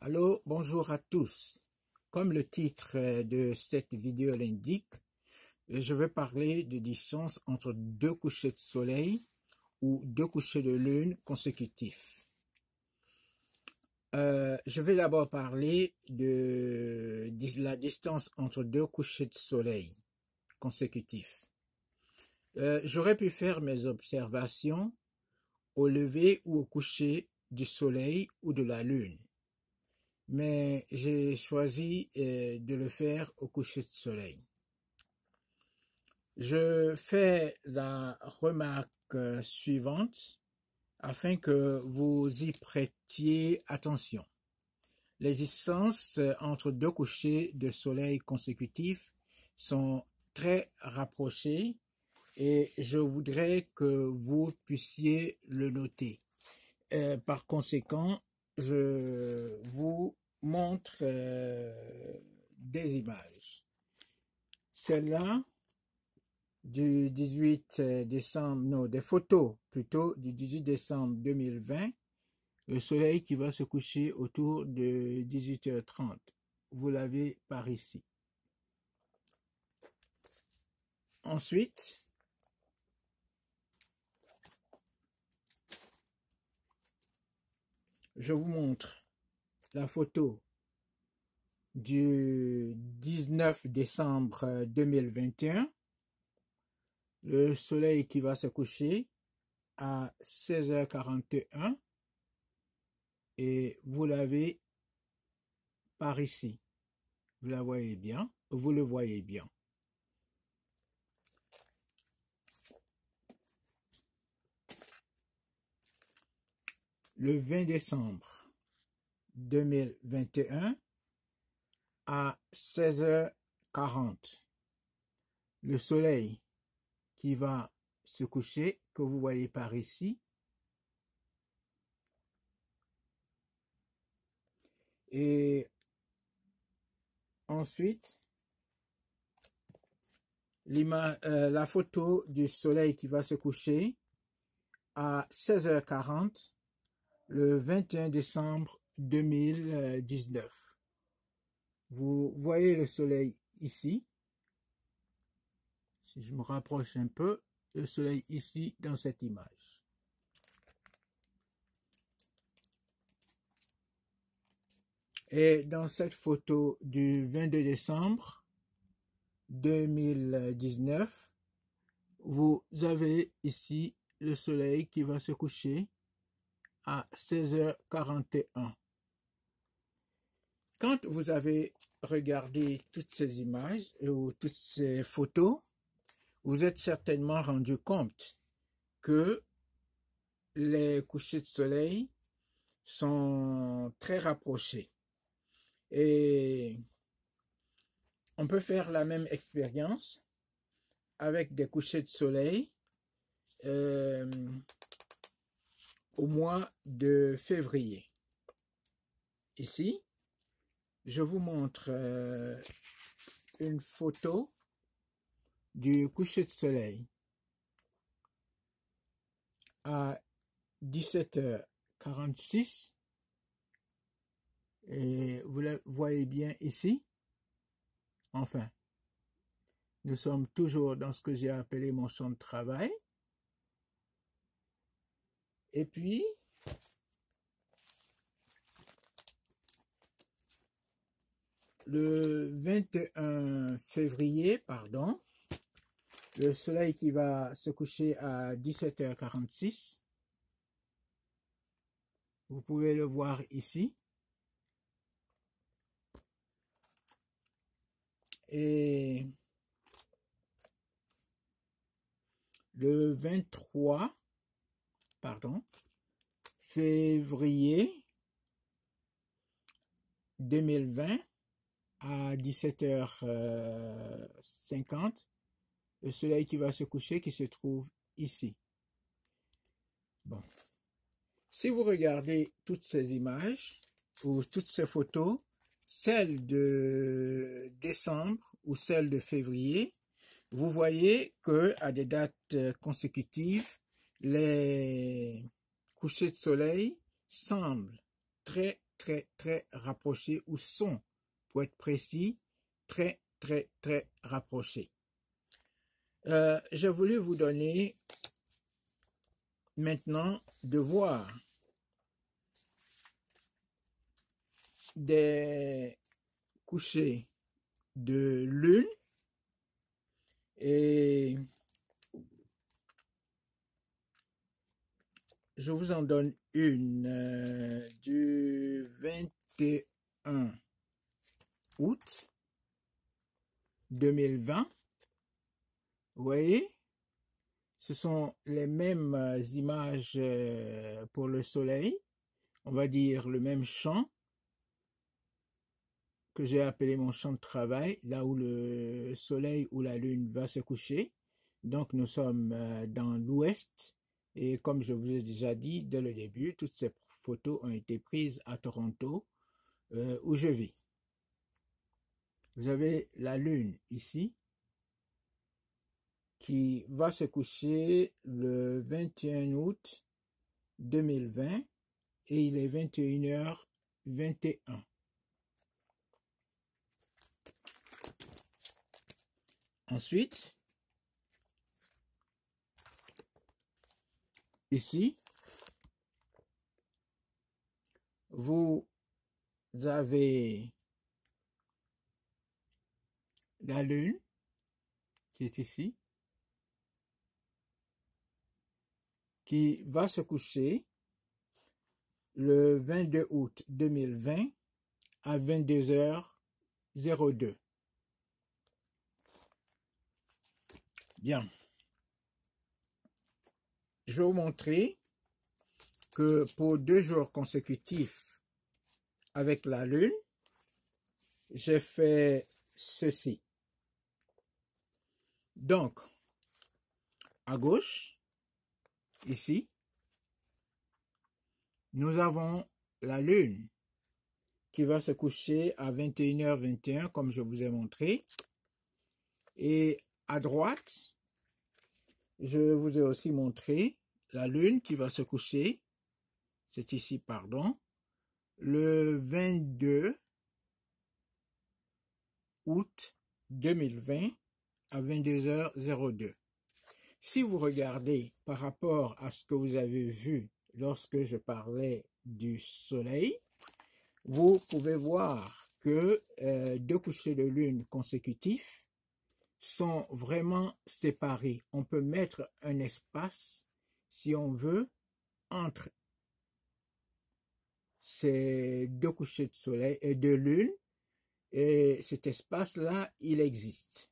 Allô, bonjour à tous. Comme le titre de cette vidéo l'indique, je vais parler de distance entre deux couchers de soleil ou deux couchers de lune consécutifs. Je vais d'abord parler de la distance entre deux couchers de soleil consécutifs. J'aurais pu faire mes observations au lever ou au coucher du soleil ou de la lune. Mais j'ai choisi de le faire au coucher de soleil. Je fais la remarque suivante afin que vous y prêtiez attention. Les distances entre deux couchers de soleil consécutifs sont très rapprochées et je voudrais que vous puissiez le noter. Par conséquent, je vous montre des images. Celle-là du 18 décembre, non, des photos plutôt du 18 décembre 2020, le soleil qui va se coucher autour de 18h30. Vous l'avez par ici. Ensuite, je vous montre la photo du 19 décembre 2021, le soleil qui va se coucher à 16h41 et vous l'avez par ici. Vous la voyez bien, vous le voyez bien. Le 20 décembre 2021 à 16h40, le soleil qui va se coucher, que vous voyez par ici. Et ensuite, la photo du soleil qui va se coucher à 16h40, le 21 décembre 2019. Vous voyez le soleil ici. Si je me rapproche un peu, le soleil ici dans cette image. Et dans cette photo du 22 décembre 2019, vous avez ici le soleil qui va se coucher à 16h41. Quand vous avez regardé toutes ces images ou toutes ces photos, vous êtes certainement rendu compte que les couchers de soleil sont très rapprochés. Et on peut faire la même expérience avec des couchers de soleil au mois de février. Ici, je vous montre une photo du coucher de soleil à 17h46 et vous le voyez bien ici. Enfin, nous sommes toujours dans ce que j'ai appelé mon champ de travail. Et puis, le 21 février, pardon, le soleil qui va se coucher à 17h46. Vous pouvez le voir ici. Et le 23, pardon, février 2020 à 17h50, le soleil qui va se coucher qui se trouve ici. Bon. Si vous regardez toutes ces images ou toutes ces photos, celles de décembre ou celles de février, vous voyez que à des dates consécutives, les couchers de soleil semblent très très rapprochés, ou sont, pour être précis, très rapprochés. J'ai voulu vous donner maintenant de voir des couchers de lune, et je vous en donne une du 21 août 2020. Vous voyez, ce sont les mêmes images pour le soleil, on va dire le même champ que j'ai appelé mon champ de travail, là où le soleil ou la lune va se coucher. Donc nous sommes dans l'ouest, et comme je vous ai déjà dit dès le début, toutes ces photos ont été prises à Toronto, où je vis. Vous avez la lune ici, qui va se coucher le 21 août 2020, et il est 21h21. Ensuite, ici, vous avez la lune qui est ici, qui va se coucher le 22 août 2020 à 22h02. Bien. Je vais vous montrer que pour 2 jours consécutifs avec la lune, j'ai fait ceci. Donc, à gauche, ici, nous avons la lune qui va se coucher à 21h21, comme je vous ai montré. Et à droite, je vous ai aussi montré la lune qui va se coucher, c'est ici, pardon, le 22 août 2020 à 22h02. Si vous regardez par rapport à ce que vous avez vu lorsque je parlais du soleil, vous pouvez voir que 2 couchers de lune consécutifs sont vraiment séparés. On peut mettre un espace, si on veut, entre ces 2 couchers de soleil et de lune, et cet espace-là, il existe.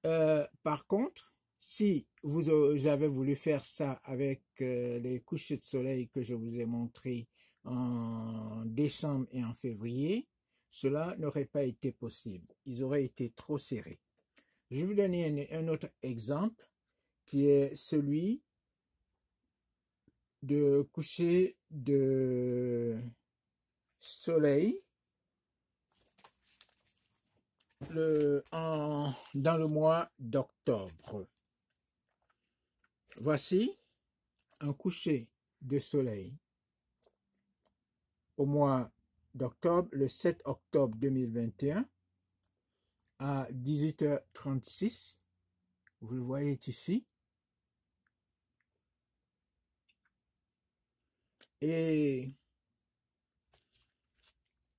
Par contre, si vous avez voulu faire ça avec les couchers de soleil que je vous ai montrés en décembre et en février, cela n'aurait pas été possible. Ils auraient été trop serrés. Je vais vous donner un autre exemple qui est celui de coucher de soleil dans le mois d'octobre. Voici un coucher de soleil au mois d'octobre, le 7 octobre 2021 à 18h36. Vous le voyez ici. Et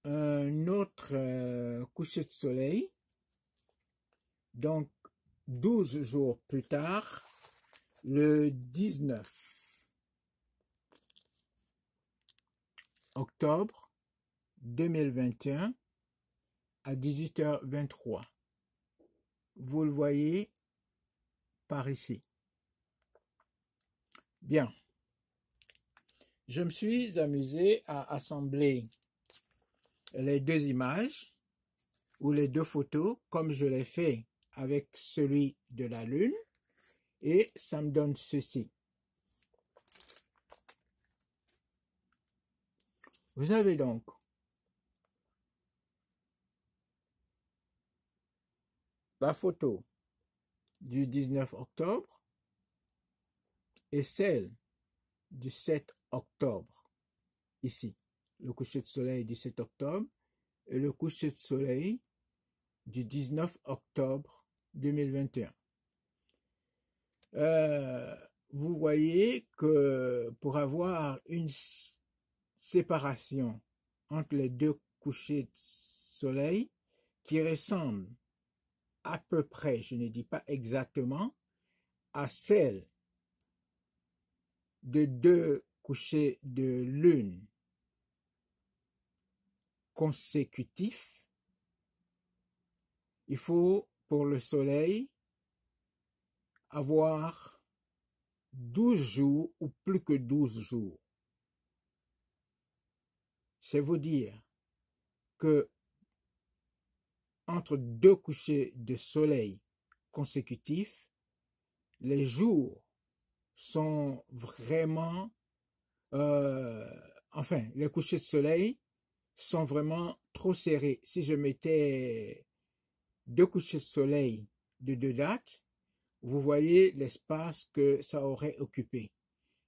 un autre coucher de soleil, donc 12 jours plus tard, le 19 octobre 2021 à 18h23. Vous le voyez par ici. Bien. Je me suis amusé à assembler les 2 images ou les 2 photos comme je l'ai fait avec celui de la lune, et ça me donne ceci. Vous avez donc la photo du 19 octobre et celle du 7 octobre, ici. le coucher de soleil du 7 octobre et le coucher de soleil du 19 octobre 2021. Vous voyez que pour avoir une séparation entre les deux couchers de soleil qui ressemble à peu près, je ne dis pas exactement, à celle de deux couchers de lune consécutifs, il faut pour le soleil avoir 12 jours ou plus que 12 jours. C'est vous dire que entre deux couchers de soleil consécutifs, les jours sont vraiment, enfin, les couchers de soleil sont vraiment trop serrés. Si je mettais deux couchers de soleil de deux dates, vous voyez l'espace que ça aurait occupé.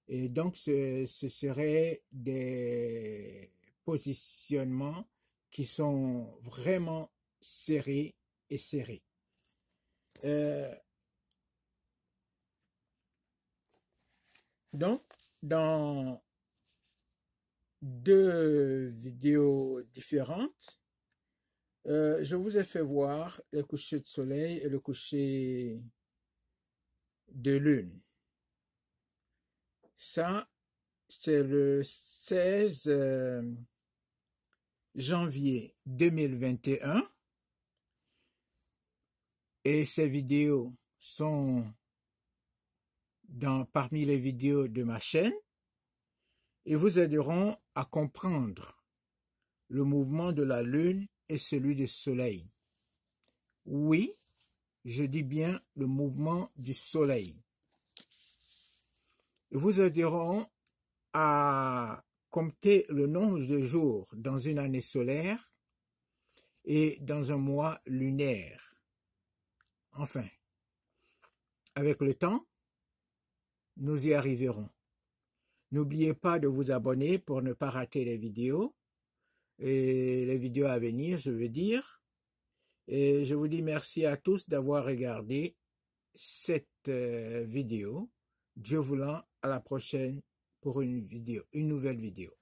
Et donc, ce serait des positionnements qui sont vraiment serrés et serrés. Donc, dans deux vidéos différentes, je vous ai fait voir le coucher de soleil et le coucher de lune. Ça, c'est le 16 janvier 2021 et ces vidéos sont parmi les vidéos de ma chaîne et vous aideront à comprendre le mouvement de la lune et celui du soleil. Oui, je dis bien le mouvement du soleil. Vous aideront à compter le nombre de jours dans une année solaire et dans un mois lunaire. Enfin, avec le temps, nous y arriverons. N'oubliez pas de vous abonner pour ne pas rater les vidéos, et les vidéos à venir, je veux dire. Et je vous dis merci à tous d'avoir regardé cette vidéo. Dieu voulant, à la prochaine pour une nouvelle vidéo.